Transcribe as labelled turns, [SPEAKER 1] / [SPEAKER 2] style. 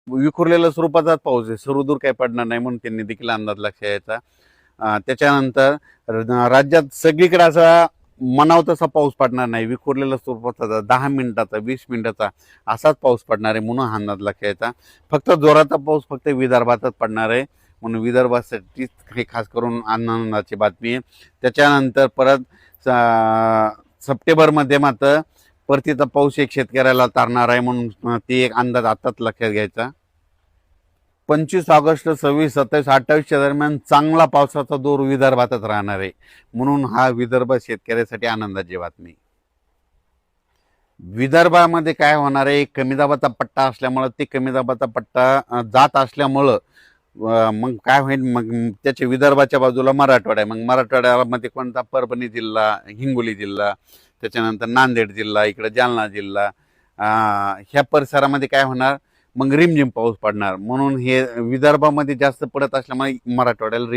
[SPEAKER 1] विखुरलेल्या स्वरूपाचाच पाऊस आहे, सर्वदूर काही पडणार नाही म्हणून त्यांनी देखील अंदाज लक्षात यायचा. त्याच्यानंतर राज्यात सगळीकडे असा म्हणावं तसा पाऊस पडणार नाही, विखुरलेल्या स्वरूपाचा 10 मिनिटाचा 20 मिनिटाचा असाच पाऊस पडणार आहे म्हणून हा अंदाज लक्षात यायचा. फक्त जोराचा पाऊस फक्त विदर्भातच पडणार आहे म्हणून विदर्भासाठीच हे खास करून आनंदाची बातमी आहे. त्याच्यानंतर परत सप्टेंबरमध्ये मात्र परतीचा पाऊस एक शेतकऱ्याला तारणार आहे म्हणून ते एक अंदाज आताच लक्षात घ्यायचा. 25 ऑगस्ट 26 27 28च्या दरम्यान चांगला पावसाचा जोर विदर्भातच राहणार आहे म्हणून हा विदर्भ शेतकऱ्यासाठी आनंदाची बातमी. विदर्भामध्ये काय होणार आहे, कमी दाबाचा पट्टा असल्यामुळं ते कमी दाबाचा पट्टा जात असल्यामुळं मग काय होईल, मग त्याच्या विदर्भाच्या बाजूला मराठवाडा आहे. मग मराठवाड्यामध्ये कोणता, परभणी जिल्हा, हिंगोली जिल्हा, त्याच्यानंतर नांदेड जिल्हा, इकडे जालना जिल्हा, ह्या परिसरामध्ये काय होणार, मग रिमझिम पाऊस पडणार म्हणून हे विदर्भामध्ये जास्त पडत असल्यामुळे मराठवाड्याला